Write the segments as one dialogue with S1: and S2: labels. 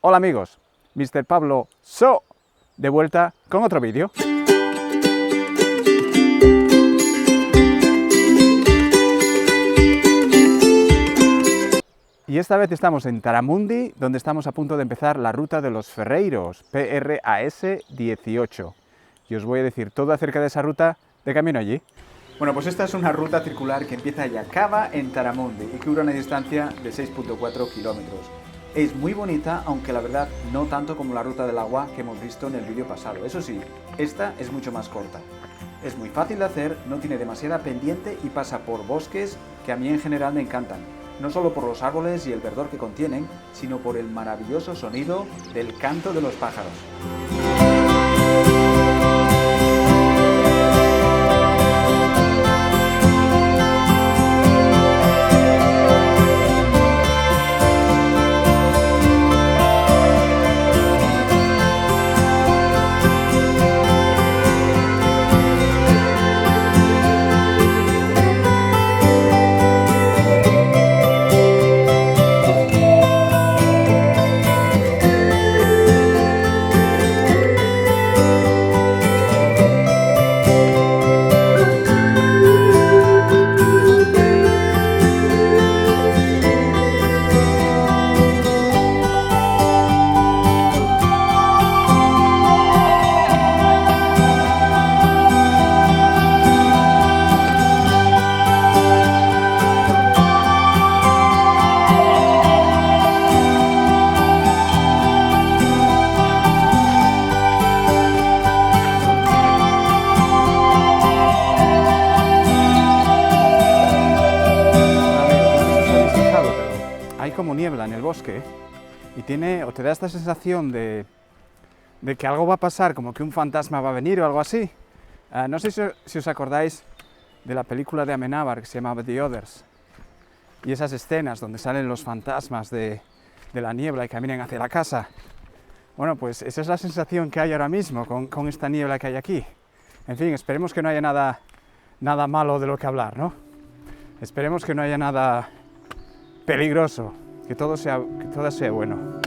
S1: Hola amigos, Mr. Pablo So, de vuelta con otro vídeo. Y esta vez estamos en Taramundi, donde estamos a punto de empezar la ruta de los Ferreiros, PRAS 18. Y os voy a decir todo acerca de esa ruta de camino allí. Bueno, pues esta es una ruta circular que empieza y acaba en Taramundi y cubre una distancia de 6,4 kilómetros. Es muy bonita, aunque la verdad no tanto como la ruta del agua que hemos visto en el vídeo pasado. Eso sí, esta es mucho más corta. Es muy fácil de hacer, no tiene demasiada pendiente y pasa por bosques que a mí en general me encantan. No solo por los árboles y el verdor que contienen, sino por el maravilloso sonido del canto de los pájaros. Hay como niebla en el bosque y te da esta sensación de que algo va a pasar, como que un fantasma va a venir o algo así. No sé si os acordáis de la película de Amenábar que se llamaba The Others, y esas escenas donde salen los fantasmas de la niebla y caminan hacia la casa. Bueno, pues esa es la sensación que hay ahora mismo con esta niebla que hay aquí. En fin, esperemos que no haya nada malo de lo que hablar, ¿no? Esperemos que no haya nada peligroso, que todo sea bueno.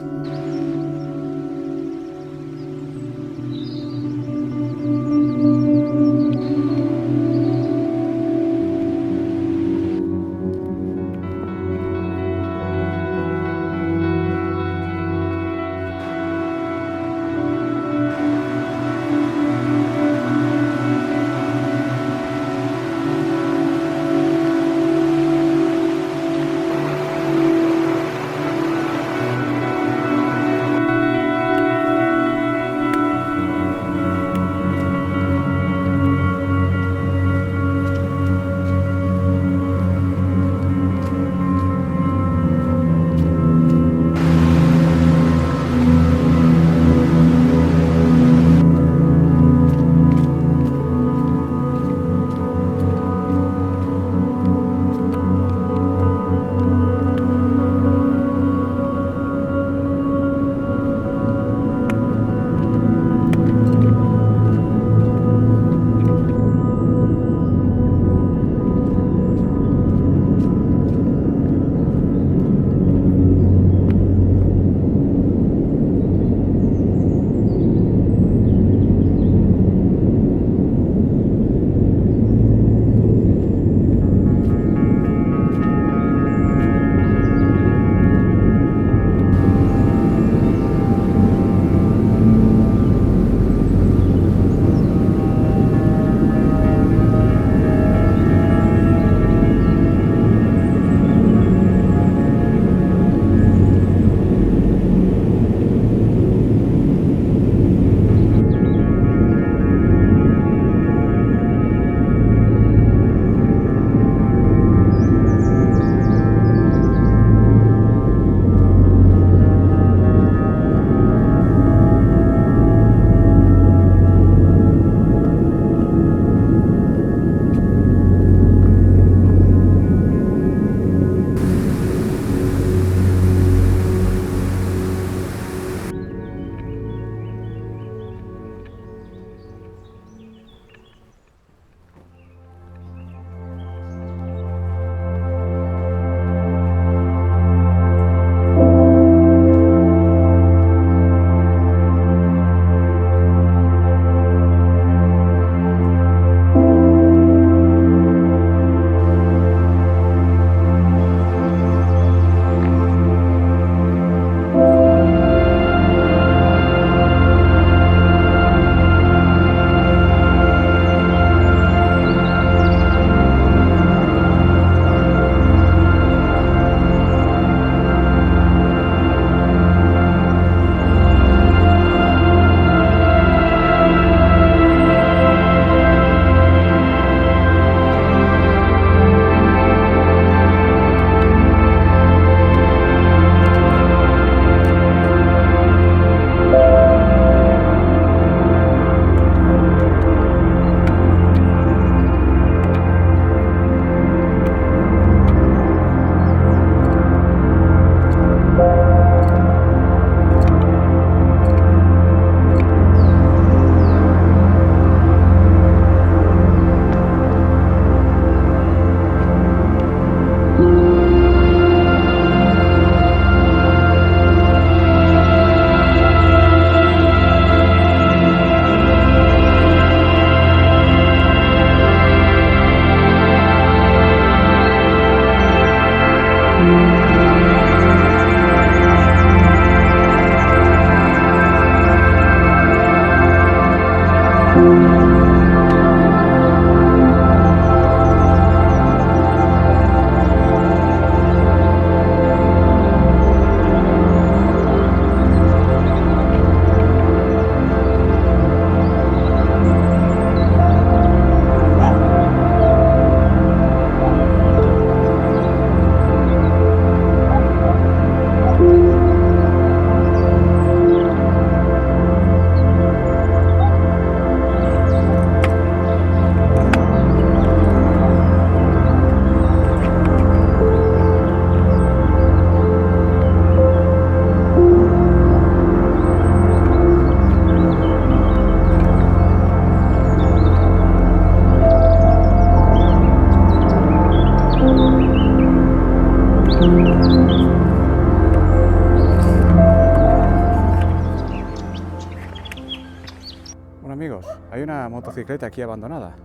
S1: motocicleta aquí abandonada.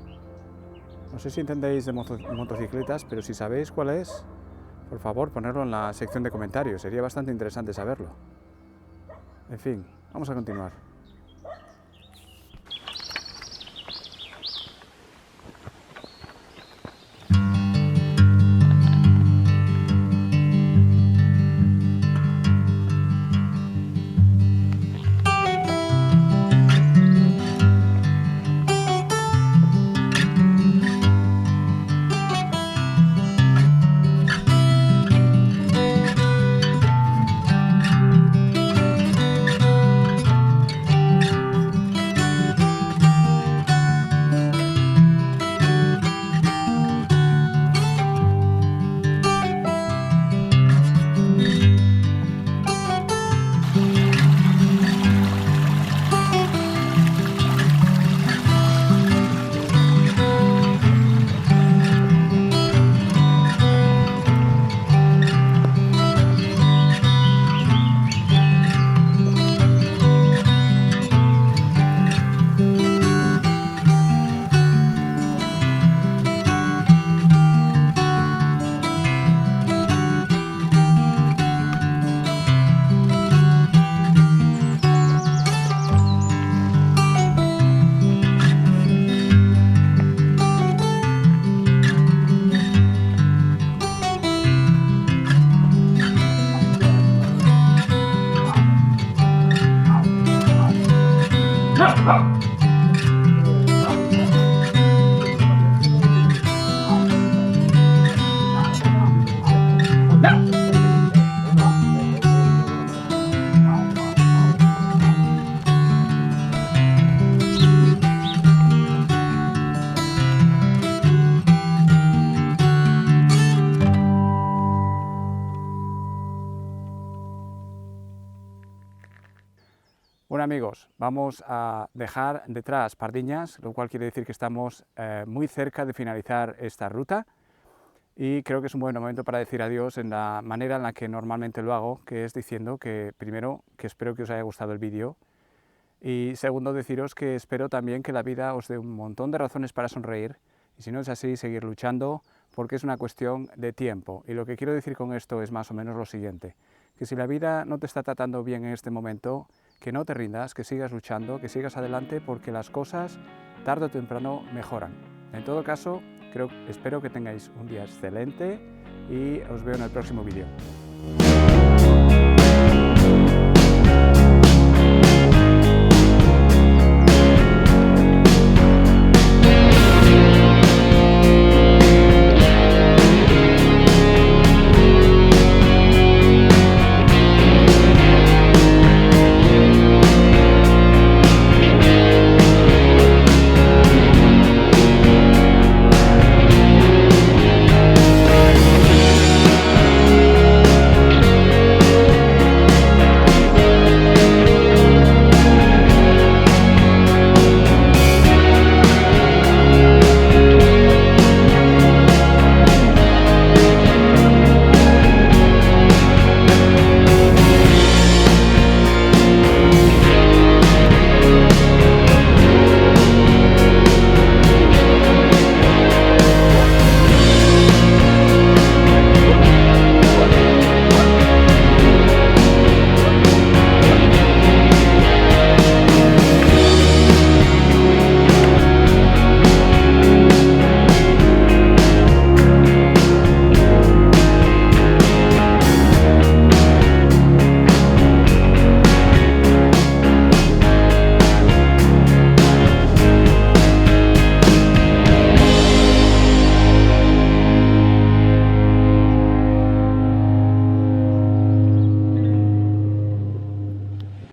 S1: No sé si entendéis de motocicletas, pero si sabéis cuál es, por favor, ponerlo en la sección de comentarios. Sería bastante interesante saberlo. En fin, vamos a continuar. Bueno amigos, vamos a dejar detrás Pardiñas, lo cual quiere decir que estamos muy cerca de finalizar esta ruta y creo que es un buen momento para decir adiós en la manera en la que normalmente lo hago, que es diciendo que primero que espero que os haya gustado el vídeo y segundo deciros que espero también que la vida os dé un montón de razones para sonreír y si no es así seguir luchando porque es una cuestión de tiempo y lo que quiero decir con esto es más o menos lo siguiente, que si la vida no te está tratando bien en este momento, que no te rindas, que sigas luchando, que sigas adelante porque las cosas tarde o temprano mejoran. En todo caso, espero que tengáis un día excelente y os veo en el próximo vídeo.